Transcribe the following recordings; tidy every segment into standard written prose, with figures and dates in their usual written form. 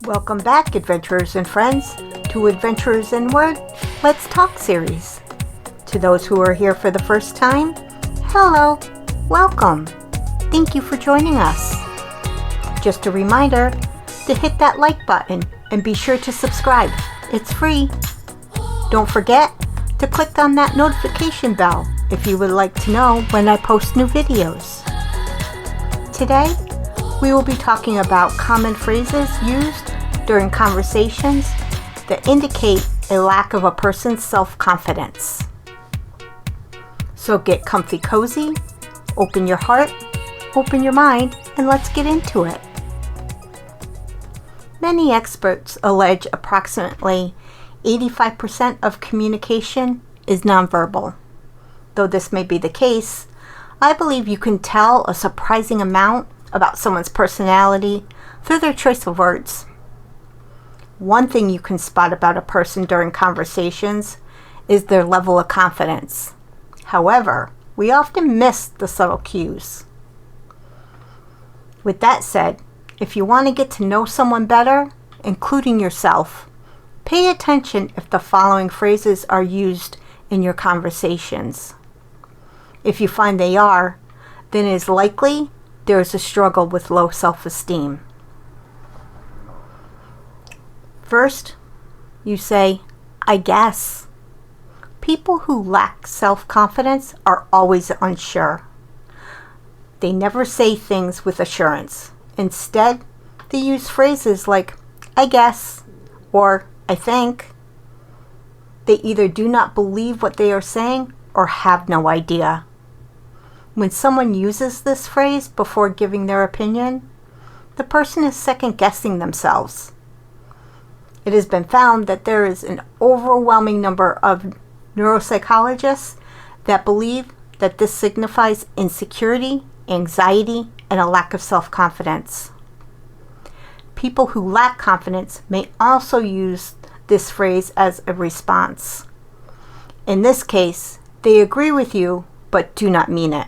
Welcome back, adventurers and friends, to Adventurers in Word Let's Talk series. To those who are here for the first time, hello, welcome. Thank you for joining us. Just a reminder to hit that like button and be sure to subscribe. It's free. Don't forget to click on that notification bell if you would like to know when I post new videos. Today, we will be talking about common phrases used during conversations that indicate a lack of a person's self-confidence. So get comfy cozy, open your heart, open your mind, and let's get into it. Many experts allege approximately 85% of communication is nonverbal. Though this may be the case, I believe you can tell a surprising amount about someone's personality through their choice of words. One thing you can spot about a person during conversations is their level of confidence. However, we often miss the subtle cues. With that said, if you want to get to know someone better, including yourself, pay attention if the following phrases are used in your conversations. If you find they are, then it is likely there is a struggle with low self-esteem. First, you say, I guess. People who lack self-confidence are always unsure. They never say things with assurance. Instead, they use phrases like, I guess, or I think. They either do not believe what they are saying or have no idea. When someone uses this phrase before giving their opinion, the person is second-guessing themselves. It has been found that there is an overwhelming number of neuropsychologists that believe that this signifies insecurity, anxiety, and a lack of self-confidence. People who lack confidence may also use this phrase as a response. In this case, they agree with you but do not mean it.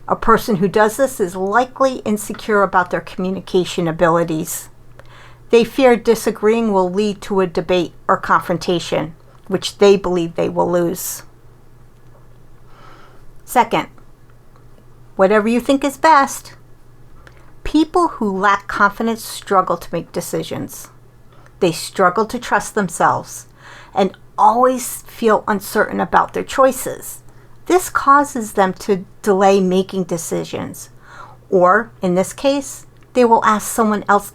A person who does this is likely insecure about their communication abilities. They fear disagreeing will lead to a debate or confrontation, which they believe they will lose. Second, whatever you think is best. People who lack confidence struggle to make decisions. They struggle to trust themselves and always feel uncertain about their choices. This causes them to delay making decisions, or in this case, they will ask someone else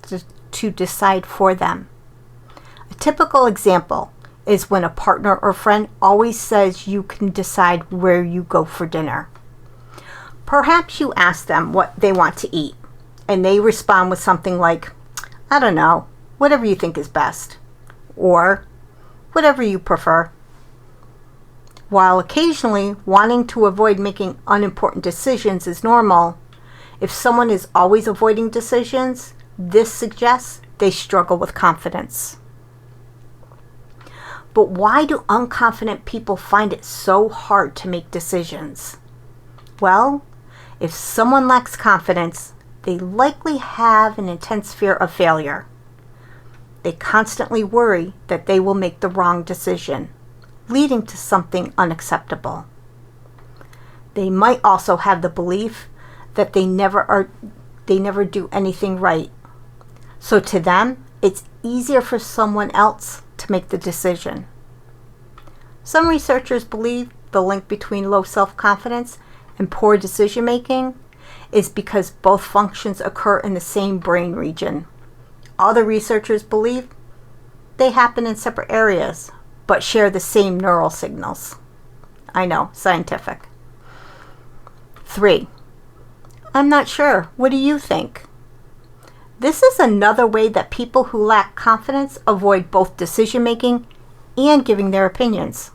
to decide for them. A typical example is when a partner or friend always says you can decide where you go for dinner. Perhaps you ask them what they want to eat, and they respond with something like, I don't know, whatever you think is best, or whatever you prefer. While occasionally wanting to avoid making unimportant decisions is normal, if someone is always avoiding decisions, this suggests they struggle with confidence. But why do unconfident people find it so hard to make decisions? Well, if someone lacks confidence, they likely have an intense fear of failure. They constantly worry that they will make the wrong decision, leading to something unacceptable. They might also have the belief that they never do anything right. So to them, it's easier for someone else to make the decision. Some researchers believe the link between low self-confidence and poor decision-making is because both functions occur in the same brain region. Other researchers believe they happen in separate areas, but share the same neural signals. I know, scientific. 3. I'm not sure. What do you think? This is another way that people who lack confidence avoid both decision-making and giving their opinions.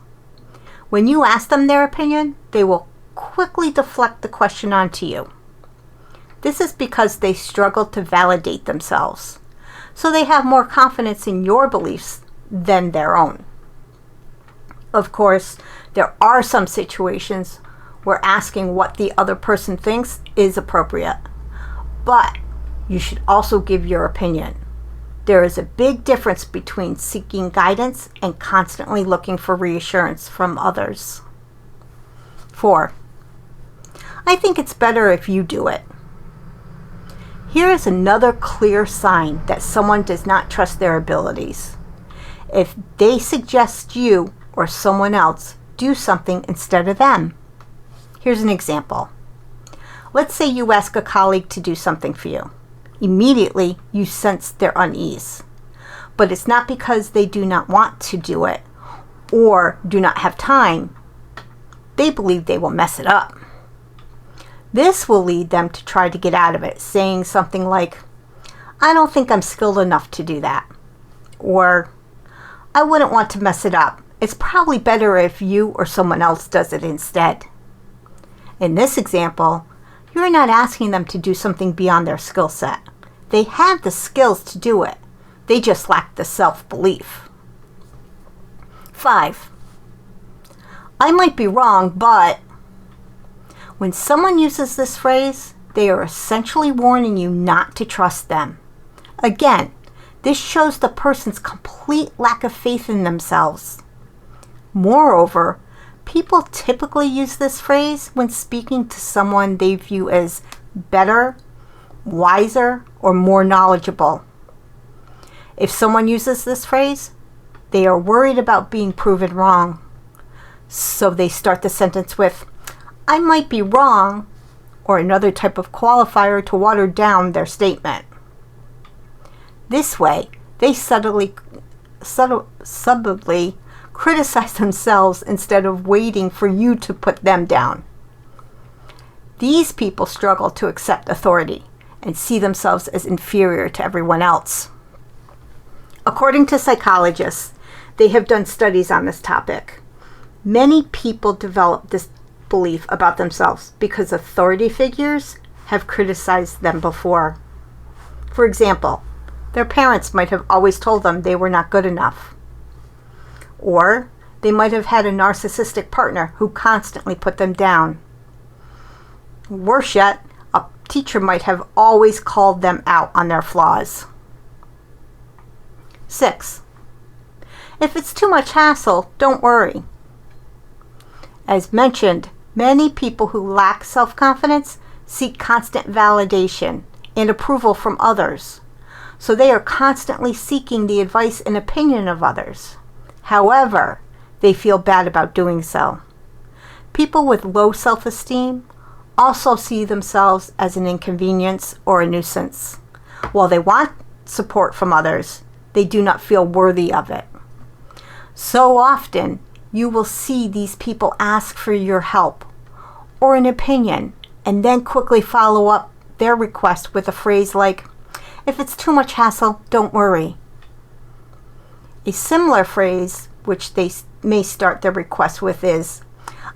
When you ask them their opinion, they will quickly deflect the question onto you. This is because they struggle to validate themselves, so they have more confidence in your beliefs than their own. Of course, there are some situations where asking what the other person thinks is appropriate, but you should also give your opinion. There is a big difference between seeking guidance and constantly looking for reassurance from others. 4. I think it's better if you do it. Here is another clear sign that someone does not trust their abilities. If they suggest you or someone else do something instead of them. Here's an example. Let's say you ask a colleague to do something for you. Immediately, you sense their unease. But it's not because they do not want to do it or do not have time. They believe they will mess it up. This will lead them to try to get out of it, saying something like, I don't think I'm skilled enough to do that. Or, I wouldn't want to mess it up. It's probably better if you or someone else does it instead. In this example, you're not asking them to do something beyond their skill set. They have the skills to do it. They just lack the self-belief. 5. I might be wrong, but when someone uses this phrase, they are essentially warning you not to trust them. Again, this shows the person's complete lack of faith in themselves. Moreover, people typically use this phrase when speaking to someone they view as better, wiser, or more knowledgeable. If someone uses this phrase, they are worried about being proven wrong. So they start the sentence with, I might be wrong, or another type of qualifier to water down their statement. This way, they subtly criticize themselves instead of waiting for you to put them down. These people struggle to accept authority and see themselves as inferior to everyone else. According to psychologists, they have done studies on this topic. Many people develop this belief about themselves because authority figures have criticized them before. For example, their parents might have always told them they were not good enough. Or they might have had a narcissistic partner who constantly put them down. Worse yet, a teacher might have always called them out on their flaws. 6. If it's too much hassle, don't worry. As mentioned, many people who lack self-confidence seek constant validation and approval from others. So they are constantly seeking the advice and opinion of others. However, they feel bad about doing so. People with low self-esteem also see themselves as an inconvenience or a nuisance. While they want support from others, they do not feel worthy of it. So often, you will see these people ask for your help or an opinion and then quickly follow up their request with a phrase like, if it's too much hassle, don't worry. A similar phrase, which they may start their request with, is,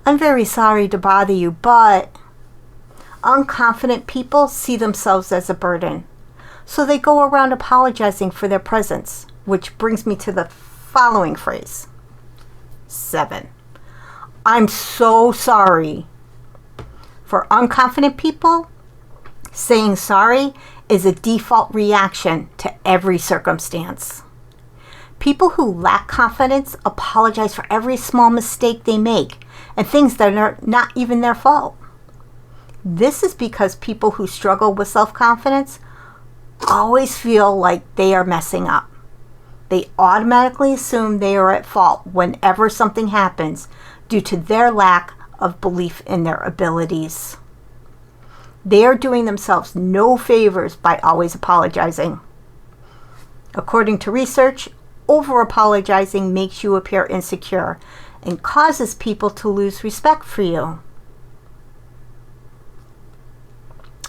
I'm very sorry to bother you, but... Unconfident people see themselves as a burden, so they go around apologizing for their presence, which brings me to the following phrase. 7. I'm so sorry. For unconfident people, saying sorry is a default reaction to every circumstance. People who lack confidence apologize for every small mistake they make and things that are not even their fault. This is because people who struggle with self-confidence always feel like they are messing up. They automatically assume they are at fault whenever something happens due to their lack of belief in their abilities. They are doing themselves no favors by always apologizing. According to research, over-apologizing makes you appear insecure and causes people to lose respect for you.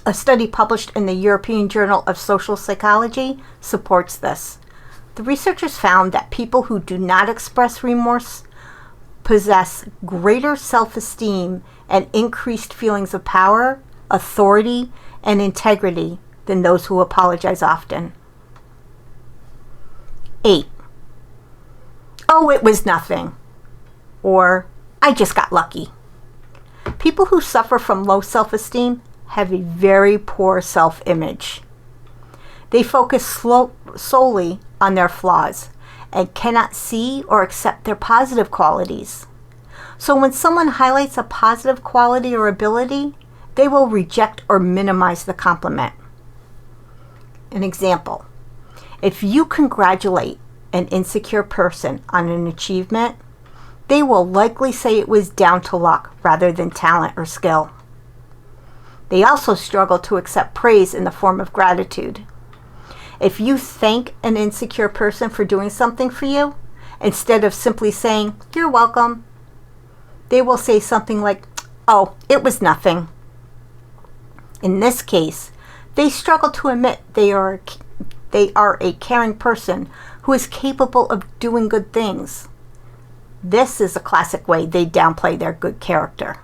A study published in the European Journal of Social Psychology supports this. The researchers found that people who do not express remorse possess greater self-esteem and increased feelings of power, authority, and integrity than those who apologize often. 8. Oh, it was nothing. Or, I just got lucky. People who suffer from low self-esteem have a very poor self-image. They focus solely on their flaws and cannot see or accept their positive qualities. So when someone highlights a positive quality or ability, they will reject or minimize the compliment. An example: if you congratulate an insecure person on an achievement, they will likely say it was down to luck rather than talent or skill. They also struggle to accept praise in the form of gratitude. If you thank an insecure person for doing something for you, instead of simply saying, "You're welcome," they will say something like, "Oh, it was nothing." In this case, they struggle to admit they are a caring person who is capable of doing good things. This is a classic way they downplay their good character.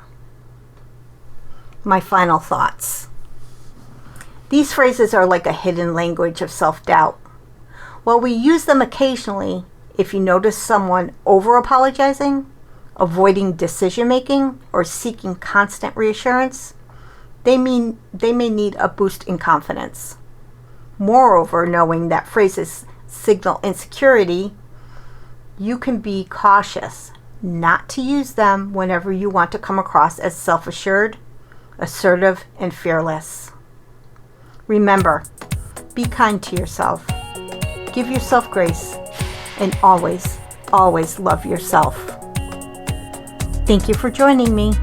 My final thoughts. These phrases are like a hidden language of self-doubt. While we use them occasionally, if you notice someone over-apologizing, avoiding decision-making, or seeking constant reassurance, they may need a boost in confidence. Moreover, knowing that phrases signal insecurity, you can be cautious not to use them whenever you want to come across as self-assured, assertive, and fearless. Remember, be kind to yourself, give yourself grace, and always, always love yourself. Thank you for joining me.